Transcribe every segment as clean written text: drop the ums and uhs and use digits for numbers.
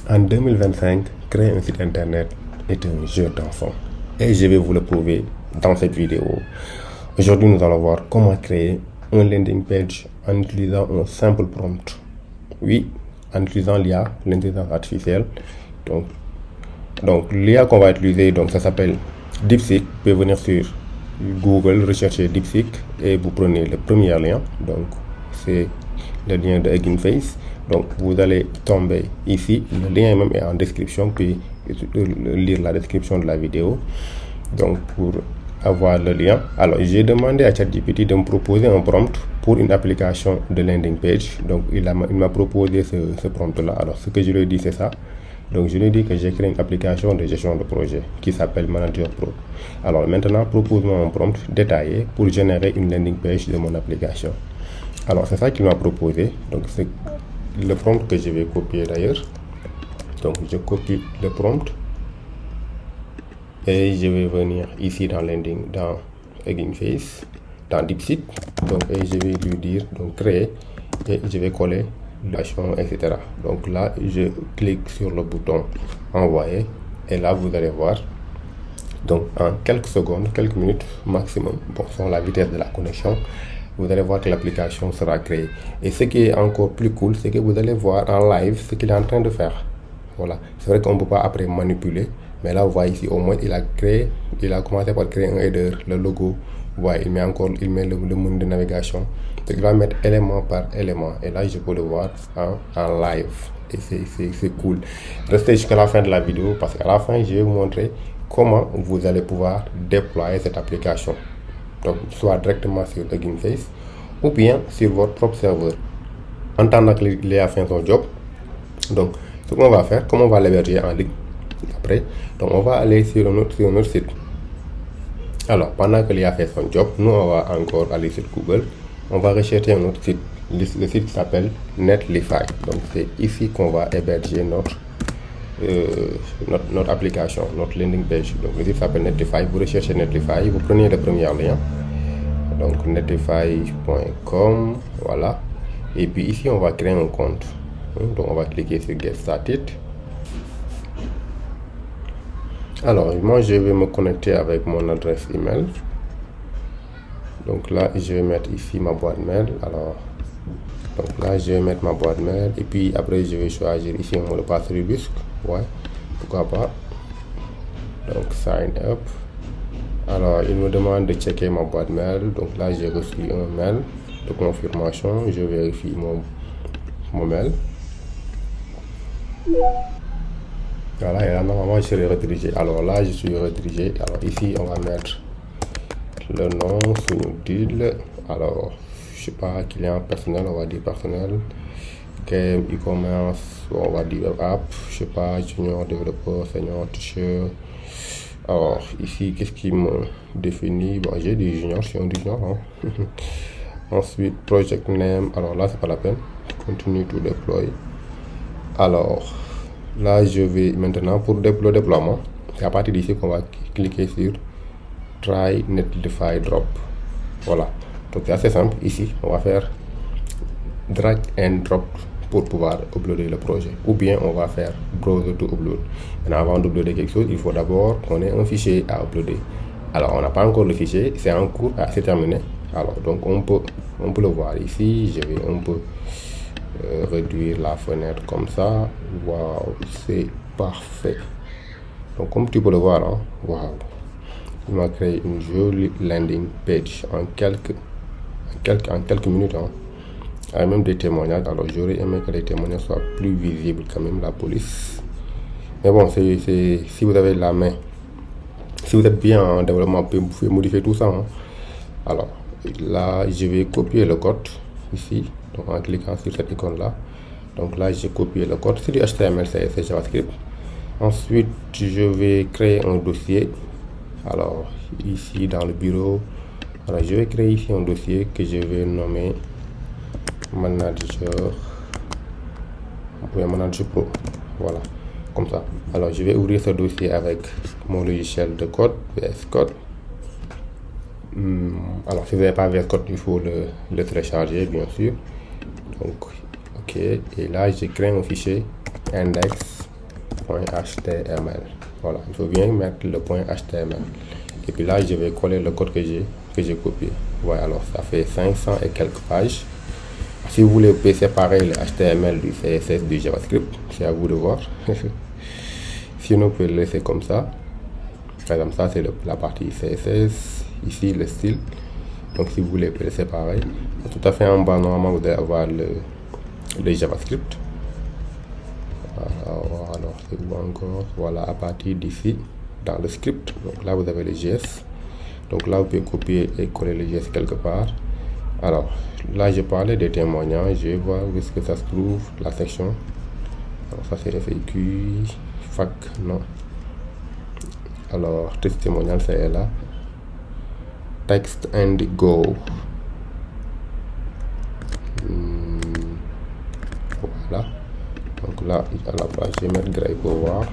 En 2025, créer un site internet est un jeu d'enfant. Et je vais vous le prouver dans cette vidéo. Aujourd'hui, nous allons voir comment créer un landing page en utilisant un simple prompt. Oui, en utilisant l'IA, l'intelligence artificielle. Donc l'IA qu'on va utiliser, ça s'appelle DeepSeek. Vous pouvez venir sur Google, rechercher DeepSeek et vous prenez le premier lien. Donc c'est le lien de Hugging Face. Donc vous allez tomber ici, le lien même est en description, puis lire la description de la vidéo. Donc pour avoir le lien, alors j'ai demandé à ChatGPT de me proposer un prompt pour une application de landing page. Donc il m'a proposé ce prompt là. Alors ce que je lui ai dit, c'est ça. Donc je lui ai dit que j'ai créé une application de gestion de projet qui s'appelle Manager Pro. Alors maintenant, propose-moi un prompt détaillé pour générer une landing page de mon application. Alors c'est ça qu'il m'a proposé. Donc c'est le prompt que je vais copier d'ailleurs. Donc je copie le prompt et je vais venir ici dans Hugging Face, dans DeepSeek. Donc et je vais lui dire créer et je vais coller l'action, etc. Donc là je clique sur le bouton envoyer et là vous allez voir. Donc en quelques secondes, quelques minutes maximum, selon la vitesse de la connexion, vous allez voir que l'application sera créée. Et ce qui est encore plus cool, c'est que vous allez voir en live ce qu'il est en train de faire. Voilà. C'est vrai qu'on ne peut pas après manipuler, mais là, vous voyez ici, au moins, il a commencé par créer un header, le logo. Vous voyez, il met le menu de navigation. Donc, il va mettre élément par élément. Et là, je peux le voir en live. Et c'est cool. Restez jusqu'à la fin de la vidéo parce qu'à la fin, je vais vous montrer comment vous allez pouvoir déployer cette application. Donc, soit directement sur Hugging Face ou bien sur votre propre serveur. En attendant que l'IA a fait son job, donc ce qu'on va faire, comment on va l'héberger en ligne après. Donc, on va aller sur notre site. Alors, pendant que l'IA a fait son job, nous, on va encore aller sur Google. On va rechercher un autre site. Le site s'appelle Netlify. Donc, c'est ici qu'on va héberger notre application, notre landing page. Donc le site s'appelle Netlify. Vous recherchez Netlify, vous prenez le premier lien, donc netlify.com, voilà. Et puis ici on va créer un compte. Donc on va cliquer sur Get Started. Alors moi je vais me connecter avec mon adresse email. Donc là je vais mettre ici ma boîte mail. Alors donc là je vais mettre ma boîte mail et puis après je vais choisir ici un mot de passe Rubisque. Ouais, pourquoi pas. Donc sign up. Alors il me demande de checker ma boîte mail. Donc là j'ai reçu un mail de confirmation. Je vérifie mon mail. Voilà, et là normalement je serai redirigé. Alors là je suis redirigé. Alors ici on va mettre le nom sous deal. Alors je sais pas, client personnel, on va dire personnel. Game e-commerce, on va dire app, je sais pas, junior développeur, senior teacher. Alors ici qu'est-ce qui me définit? Bon, j'ai dit junior, je suis un junior. Ensuite project name, alors là c'est pas la peine. Continue to deploy. Alors là je vais maintenant pour le déploiement, c'est à partir d'ici qu'on va cliquer sur try Netlify drop. Voilà, donc c'est assez simple. Ici on va faire drag and drop pour pouvoir uploader le projet, ou bien on va faire browser to upload. Maintenant, avant d'uploader quelque chose, il faut d'abord qu'on ait un fichier à uploader. Alors on n'a pas encore le fichier, c'est en cours, c'est terminé. Alors donc on peut le voir ici. Je vais un peu réduire la fenêtre comme ça. Waouh, c'est parfait. Donc comme tu peux le voir, waouh, il m'a créé une jolie landing page en quelques minutes. Même des témoignages. Alors j'aurais aimé que les témoignages soient plus visibles quand même, la police. Mais bon, si vous avez la main, si vous êtes bien en développement, vous pouvez modifier tout ça. Alors là, je vais copier le code ici. Donc en cliquant sur cette icône là. Donc là, j'ai copié le code. C'est du HTML, c'est JavaScript. Ensuite, je vais créer un dossier. Alors ici dans le bureau, alors je vais créer ici un dossier que je vais nommer Manager Pro. Voilà, comme ça. Alors je vais ouvrir ce dossier avec mon logiciel de code, VS Code. Alors si vous n'avez pas VS Code, il faut le télécharger bien sûr. Donc ok, et là j'ai créé un fichier index point HTML. Voilà, il faut bien mettre le point HTML. Et puis là, je vais coller le code que j'ai copié. Voilà, alors ça fait 500 et quelques pages. Si vous voulez, vous pouvez séparer le HTML du CSS du JavaScript. C'est à vous de voir. Sinon, vous pouvez le laisser comme ça. Par exemple, ça, c'est la partie CSS. Ici, le style. Donc, si vous voulez, vous pouvez le séparer. Tout à fait en bas, normalement, vous allez avoir le JavaScript. Alors c'est où encore? Voilà, à partir d'ici, dans le script. Donc là, vous avez le JS. Donc là, vous pouvez copier et coller le JS quelque part. Alors, là, je parlais des témoignages. Je vais voir où est-ce que ça se trouve, la section. Alors, ça, c'est FAQ, fac, non. Alors, texte témoignage, c'est là. Text and go. Voilà. Donc là, à la page, je vais mettre Grey pour voir.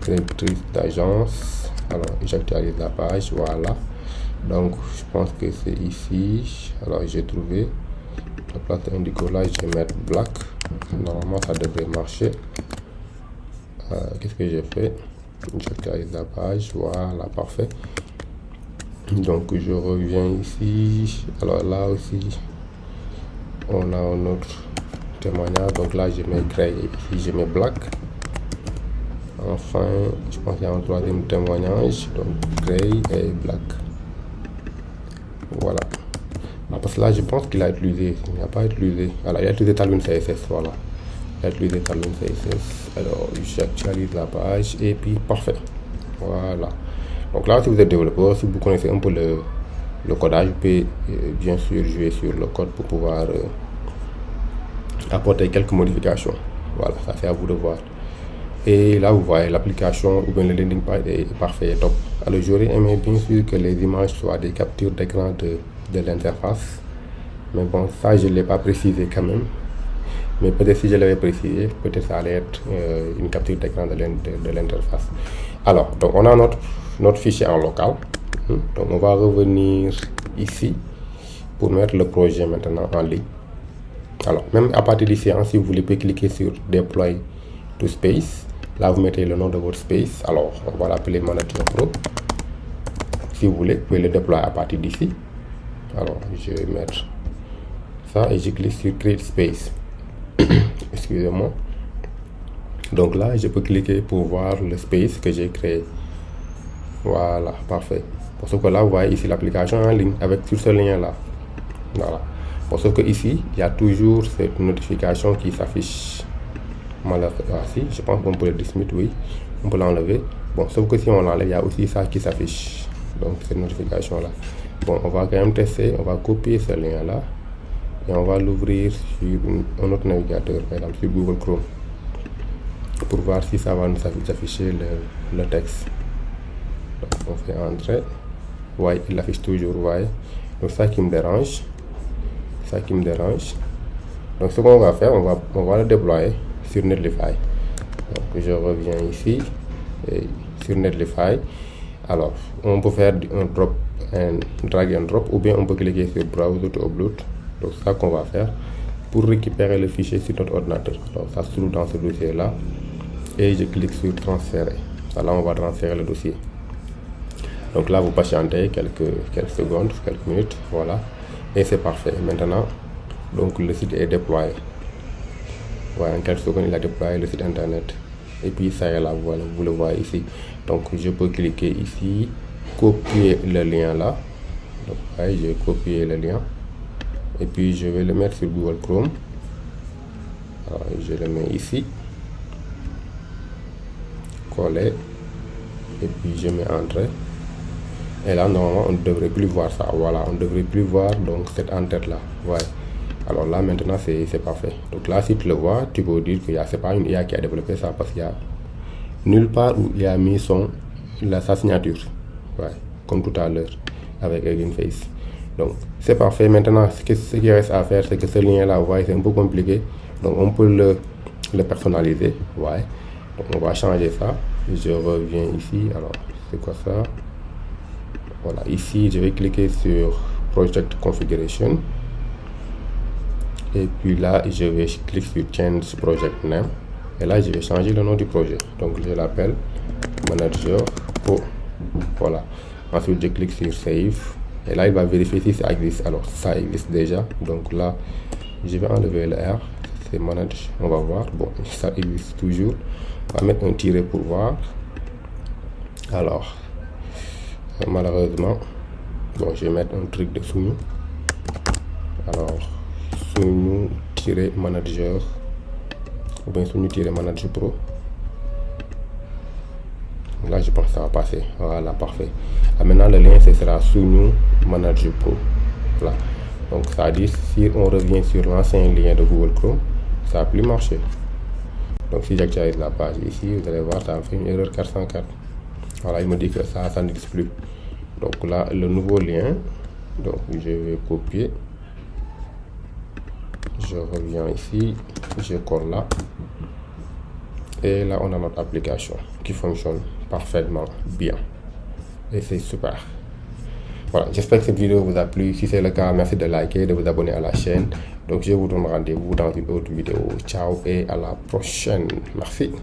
Directrice d'agence. Alors, j'actualise la page. Voilà. Donc, je pense que c'est ici. Alors, j'ai trouvé la place indigo. Là, je vais mettre black. Normalement, ça devrait marcher. Qu'est-ce que j'ai fait? J'actualise la page. Voilà, parfait. Donc, je reviens ici. Alors, là aussi, on a un autre témoignage. Donc là, je mets gray. Ici, je mets black. Enfin, je pense qu'il y a un troisième témoignage. Donc, gray et black. Voilà. Parce que là, je pense qu'il a utilisé. Il n'a pas utilisé. Alors, il a utilisé Tailwind CSS. Voilà. Il a utilisé Tailwind CSS. Alors, j'actualise la page. Et puis, parfait. Voilà. Donc là, si vous êtes développeur, si vous connaissez un peu le codage, vous pouvez bien sûr jouer sur le code pour pouvoir apporter quelques modifications. Voilà, ça c'est à vous de voir. Et là, vous voyez l'application ou bien le landing page est parfait et top. Alors, j'aurais aimé bien sûr que les images soient des captures d'écran de l'interface. Mais bon, ça, je ne l'ai pas précisé quand même. Mais peut-être si je l'avais précisé, peut-être ça allait être une capture d'écran de l'interface. Alors, donc on a notre fichier en local. Donc, on va revenir ici pour mettre le projet maintenant en ligne. Alors, même à partir d'ici, si vous voulez, vous pouvez cliquer sur Deploy to Space. Là, vous mettez le nom de votre space. Alors, on va l'appeler Manager Pro. Si vous voulez, vous pouvez le déployer à partir d'ici. Alors, je vais mettre ça et je clique sur Create Space. Excusez-moi. Donc là, je peux cliquer pour voir le space que j'ai créé. Voilà, parfait. Parce que là, vous voyez ici l'application en ligne avec sur ce lien-là. Voilà. Parce que ici, il y a toujours cette notification qui s'affiche. Malheureusement, si, je pense qu'on peut le dismiss, oui. On peut l'enlever. Bon, sauf que si on l'enlève, il y a aussi ça qui s'affiche. Donc, cette notification-là. Bon, on va quand même tester. On va copier ce lien-là. Et on va l'ouvrir sur un autre navigateur, par exemple sur Google Chrome. Pour voir si ça va nous afficher le texte. Donc, on fait entrer. Ouais, il affiche toujours, ouais. Donc, ça qui me dérange. Donc, ce qu'on va faire, on va le déployer sur Netlify. Donc, je reviens ici et sur Netlify. Alors, on peut faire un drag and drop, ou bien on peut cliquer sur Browse to Upload. Donc, ça qu'on va faire pour récupérer le fichier sur notre ordinateur. Donc, ça se trouve dans ce dossier-là. Et je clique sur transférer. Là, on va transférer le dossier. Donc là, vous patientez quelques secondes, quelques minutes, voilà. Et c'est parfait. Maintenant, donc le site est déployé. Voilà, en quelques secondes, il a déployé le site internet. Et puis ça est là, voilà, vous le voyez ici. Donc je peux cliquer ici, copier le lien là. Donc ouais, j'ai copié le lien. Et puis je vais le mettre sur Google Chrome. Alors, je le mets ici. Coller. Et puis je mets entrée. Et là, normalement, on ne devrait plus voir ça. Voilà, on ne devrait plus voir donc cette en-tête là. Ouais. Alors là, maintenant, c'est parfait. Donc là, si tu le vois, tu peux dire que c'est pas une IA qui a développé ça parce qu'il y a nulle part où il a mis sa signature. Ouais, comme tout à l'heure avec Hugging Face. Donc, c'est parfait. Maintenant, ce qui reste à faire, c'est que ce lien-là, vous voyez, c'est un peu compliqué. Donc, on peut le personnaliser. Ouais. Donc, on va changer ça. Je reviens ici. Alors, c'est quoi ça? Voilà, ici, je vais cliquer sur Project Configuration. Et puis là, je vais cliquer sur Change Project Name. Et là, je vais changer le nom du projet. Donc, je l'appelle Manager Pro. Voilà. Ensuite, je clique sur Save. Et là, il va vérifier si ça existe. Alors, ça existe déjà. Donc là, je vais enlever le R. C'est Manage. On va voir. Bon, ça existe toujours. On va mettre un tiret pour voir. Alors, malheureusement, bon, je vais mettre un truc dessous nous. Alors, Sunu-Manager, ou bien Sunu-Manager Pro. Là, je pense que ça va passer. Voilà, parfait. Maintenant, le lien, ce sera Sunu-Manager Pro. Voilà. Donc, ça dit, si on revient sur l'ancien lien de Google Chrome, ça n'a plus marché. Donc, si j'actualise la page ici, vous allez voir, ça a fait une erreur 404. Voilà, il me dit que ça n'existe plus. Donc là, le nouveau lien, donc je vais copier. Je reviens ici, je colle là. Et là, on a notre application qui fonctionne parfaitement bien. Et c'est super. Voilà, j'espère que cette vidéo vous a plu. Si c'est le cas, merci de liker, de vous abonner à la chaîne. Donc, je vous donne rendez-vous dans une autre vidéo. Ciao et à la prochaine. Merci.